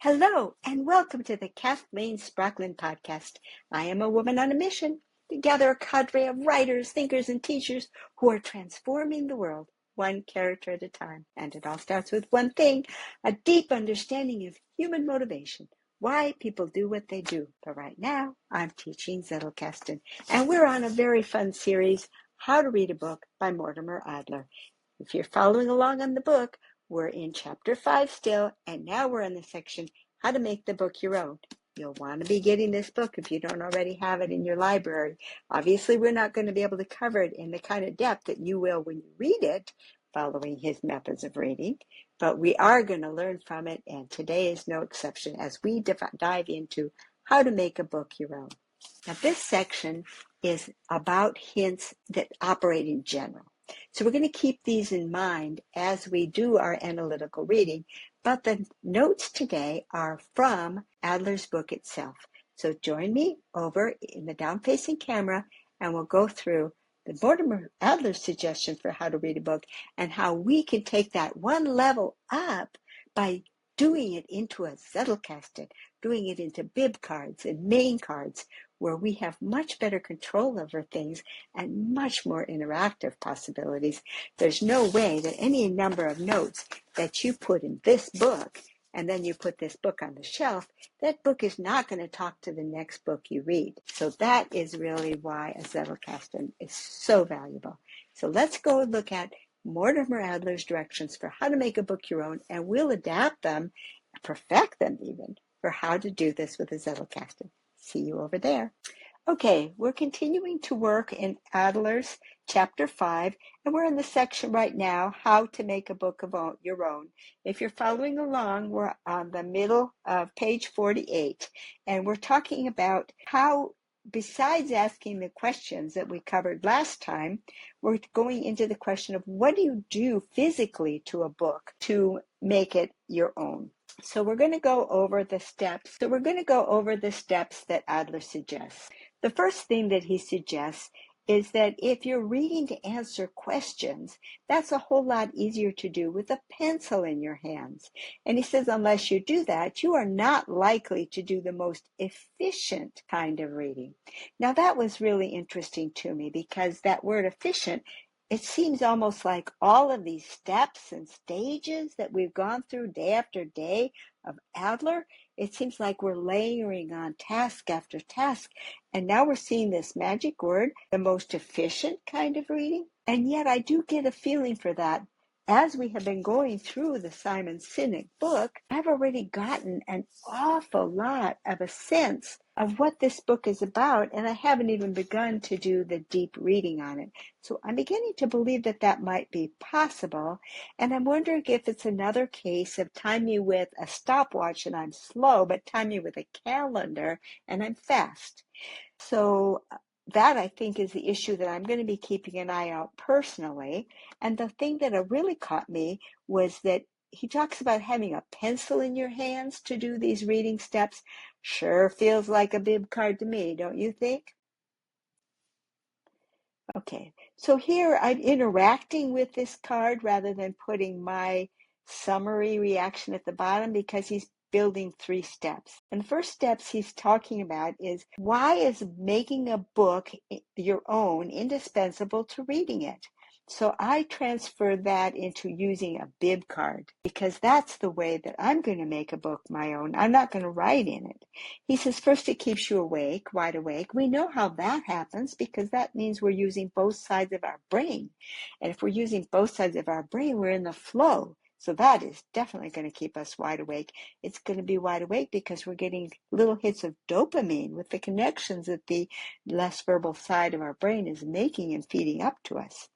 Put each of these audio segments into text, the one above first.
Hello, and welcome to the Kathleen Spracklin podcast. I am a woman on a mission to gather a cadre of writers, thinkers, and teachers who are transforming the world one character at a time. And it all starts with one thing, a deep understanding of human motivation, why people do what they do. But right now, I'm teaching Zettelkasten, and we're on a very fun series, How to Read a Book by Mortimer Adler. If you're following along on the book, we're in chapter 5 still, and now we're in the section, How to Make the Book Your Own. You'll want to be getting this book if you don't already have it in your library. Obviously, we're not going to be able to cover it in the kind of depth that you will when you read it, following his methods of reading, but we are going to learn from it, and today is no exception as we dive into how to make a book your own. Now, this section is about hints that operate in general. So we're going to keep these in mind as we do our analytical reading, but the notes today are from Adler's book itself. So join me over in the down-facing camera, and we'll go through the Mortimer Adler suggestion for how to read a book and how we can take that one level up by doing it into a Zettelkasten, doing it into bib cards and main cards, where we have much better control over things and much more interactive possibilities. There's no way that any number of notes that you put in this book and then you put this book on the shelf, that book is not going to talk to the next book you read. So that is really why a Zettelkasten is so valuable. So let's go look at Mortimer Adler's directions for how to make a book your own, and we'll adapt them, perfect them even, for how to do this with a Zettelkasten. See you over there. Okay, we're continuing to work in Adler's chapter 5, and we're in the section right now, How to Make a Book of Your Own. If you're following along, we're on the middle of page 48, and we're talking about how, besides asking the questions that we covered last time, we're going into the question of what do you do physically to a book to make it your own. So we're going to go over the steps. That Adler suggests. The first thing that he suggests is that if you're reading to answer questions, that's a whole lot easier to do with a pencil in your hands. And he says unless you do that, you are not likely to do the most efficient kind of reading. Now that was really interesting to me because that word efficient, it seems almost like all of these steps and stages that we've gone through day after day of Adler, it seems like we're layering on task after task. And now we're seeing this magic word, the most efficient kind of reading. And yet I do get a feeling for that. As we have been going through the Simon Sinek book, I've already gotten an awful lot of a sense of what this book is about, and I haven't even begun to do the deep reading on it. So I'm beginning to believe that that might be possible, and I'm wondering if it's another case of time me with a stopwatch and I'm slow, but time me with a calendar and I'm fast. So that, I think, is the issue that I'm going to be keeping an eye out personally. And the thing that really caught me was that he talks about having a pencil in your hands to do these reading steps. Sure feels like a bib card to me, don't you think? Okay, so here I'm interacting with this card rather than putting my summary reaction at the bottom because he's building 3 steps. And the first steps he's talking about is why is making a book your own indispensable to reading it? So I transfer that into using a bib card because that's the way that I'm going to make a book my own. I'm not going to write in it. He says, first, it keeps you awake, wide awake. We know how that happens because that means we're using both sides of our brain. And if we're using both sides of our brain, we're in the flow. So that is definitely going to keep us wide awake. It's going to be wide awake because we're getting little hits of dopamine with the connections that the less verbal side of our brain is making and feeding up to us.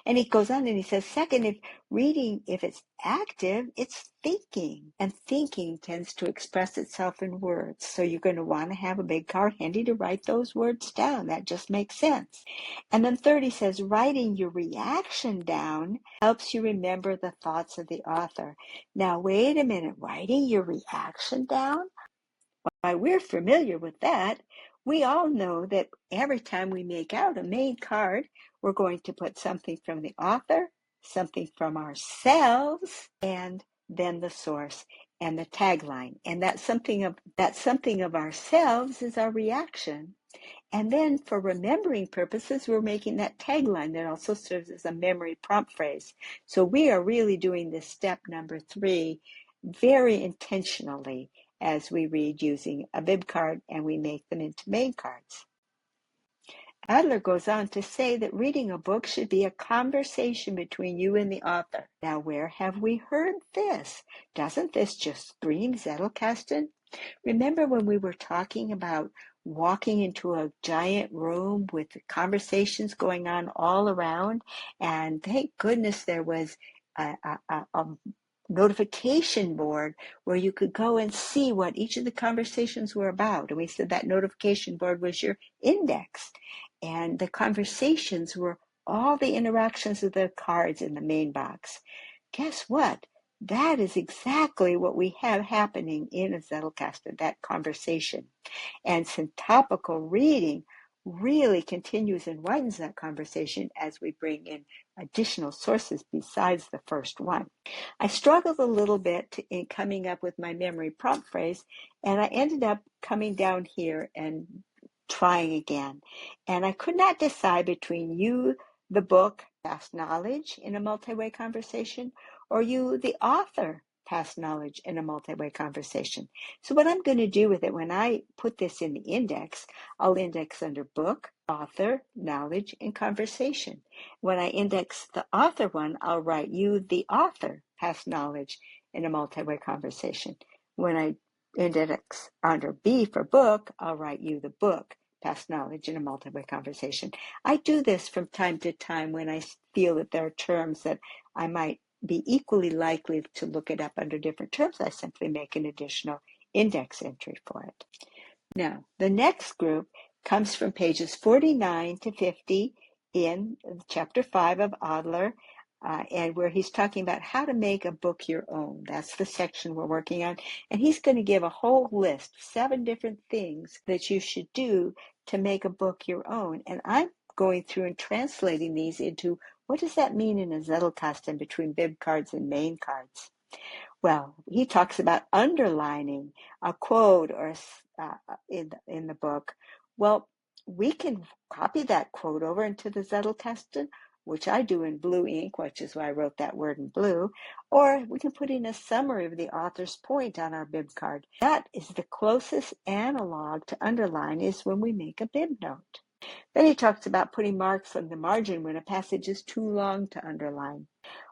And he goes on and he says, second, if it's active, it's thinking. And thinking tends to express itself in words. So you're going to want to have a big card handy to write those words down. That just makes sense. And then third, he says, writing your reaction down helps you remember the thoughts of the author. Now, wait a minute, writing your reaction down? Why, we're familiar with that. We all know that every time we make out a main card, we're going to put something from the author, something from ourselves, and then the source. and the tagline. And that something of ourselves is our reaction. And then for remembering purposes, we're making that tagline that also serves as a memory prompt phrase. So we are really doing this step number 3 very intentionally as we read using a bib card and we make them into main cards. Adler goes on to say that reading a book should be a conversation between you and the author. Now, where have we heard this? Doesn't this just scream Zettelkasten? Remember when we were talking about walking into a giant room with conversations going on all around? And thank goodness there was a notification board where you could go and see what each of the conversations were about. And we said that notification board was your index. And the conversations were all the interactions of the cards in the main box. Guess what? That is exactly what we have happening in a Zettelkasten, that conversation. And syntopical reading really continues and widens that conversation as we bring in additional sources besides the first one. I struggled a little bit in coming up with my memory prompt phrase, and I ended up coming down here and trying again. And I could not decide between you, the book, past knowledge in a multi-way conversation, or you, the author, past knowledge in a multi-way conversation. So what I'm going to do with it, when I put this in the index, I'll index under book, author, knowledge, and conversation. When I index the author one, I'll write you, the author, past knowledge in a multi-way conversation. When I index under B for book, I'll write you, the book, past knowledge in a multi-way conversation. I do this from time to time when I feel that there are terms that I might be equally likely to look it up under different terms. I simply make an additional index entry for it. Now, the next group comes from pages 49 to 50 in chapter 5 of Adler, and where he's talking about how to make a book your own. That's the section we're working on. And he's going to give a whole list, 7 different things that you should do to make a book your own. And I'm going through and translating these into what does that mean in a Zettelkasten between bib cards and main cards. Well, he talks about underlining a quote or in the book. Well, we can copy that quote over into the Zettelkasten, which I do in blue ink, which is why I wrote that word in blue, or we can put in a summary of the author's point on our bib card. That is the closest analog to underline is when we make a bib note. Then he talks about putting marks on the margin when a passage is too long to underline.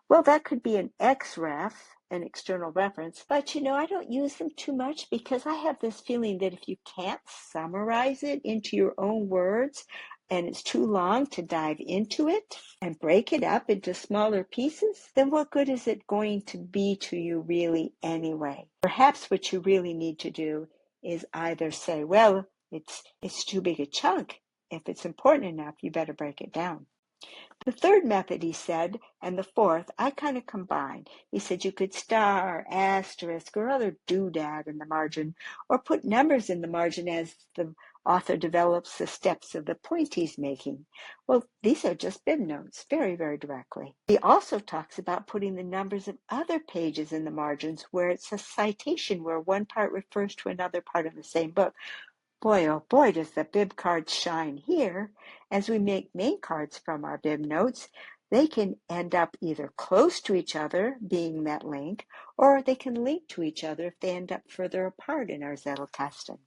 Well, that could be an XREF, an external reference, but I don't use them too much because I have this feeling that if you can't summarize it into your own words and it's too long to dive into it and break it up into smaller pieces, then what good is it going to be to you really anyway? Perhaps what you really need to do is either say, well, it's too big a chunk. If it's important enough, you better break it down. The third method, he said, and the fourth, I kind of combined. He said you could star, asterisk, or other doodad in the margin, or put numbers in the margin as the author develops the steps of the point he's making. Well, these are just bib notes, very, very directly. He also talks about putting the numbers of other pages in the margins where it's a citation, where one part refers to another part of the same book. Boy, oh boy, does the bib cards shine here. As we make main cards from our bib notes, they can end up either close to each other, being that link, or they can link to each other if they end up further apart in our Zettelkasten.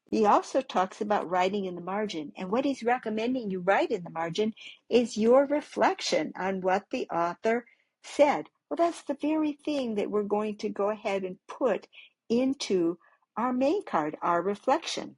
He also talks about writing in the margin, and what he's recommending you write in the margin is your reflection on what the author said. Well, that's the very thing that we're going to go ahead and put into our main card, our reflection.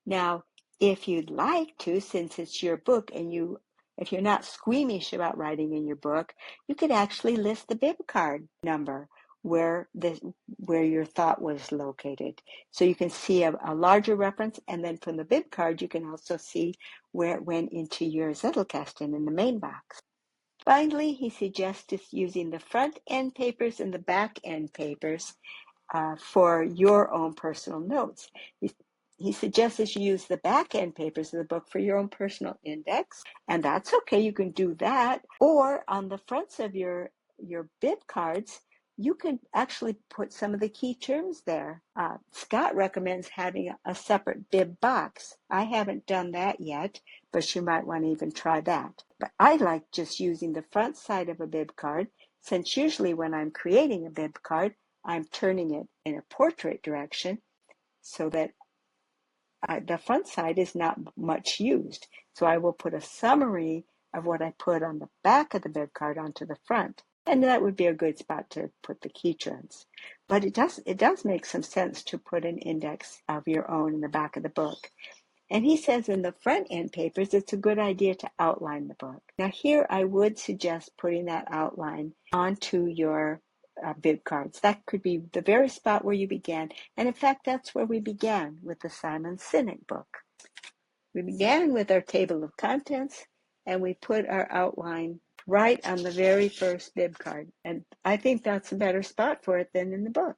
Now, if you'd like to, since it's your book and if you're not squeamish about writing in your book, you could actually list the bib card number where your thought was located. So you can see a larger reference, and then from the bib card, you can also see where it went into your Zettelkasten in the main box. Finally, he suggests using the front end papers and the back end papers for your own personal notes. He suggests that you use the back end papers of the book for your own personal index, and that's okay. You can do that. Or on the fronts of your bib cards, you can actually put some of the key terms there. Scott recommends having a separate bib box. I haven't done that yet, but you might want to even try that. But I like just using the front side of a bib card, since usually when I'm creating a bib card, I'm turning it in a portrait direction so that the front side is not much used. So I will put a summary of what I put on the back of the bib card onto the front. And that would be a good spot to put the key terms. But it does make some sense to put an index of your own in the back of the book. And he says in the front end papers, it's a good idea to outline the book. Now here I would suggest putting that outline onto your bib cards. That could be the very spot where you began. And in fact, that's where we began with the Simon Sinek book. We began with our table of contents and we put our outline right on the very first bib card. And I think that's a better spot for it than in the book.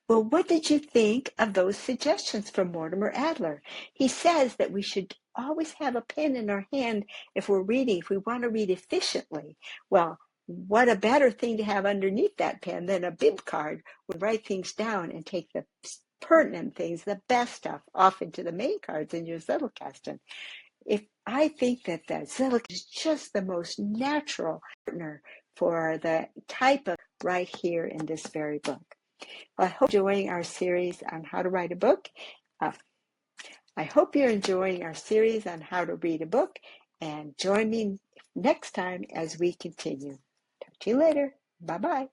Well, what did you think of those suggestions from Mortimer Adler? He says that we should always have a pen in our hand if we're reading, if we want to read efficiently. Well, what a better thing to have underneath that pen than a bib card. We write things down and take the pertinent things, the best stuff, off into the main cards in your Zettelkasten. I think that the Zettelkasten is just the most natural partner for the type of right here in this very book. Well, I hope you're enjoying our series on how to write a book. I hope you're enjoying our series on how to read a book, and join me next time as we continue. Talk to you later. Bye-bye.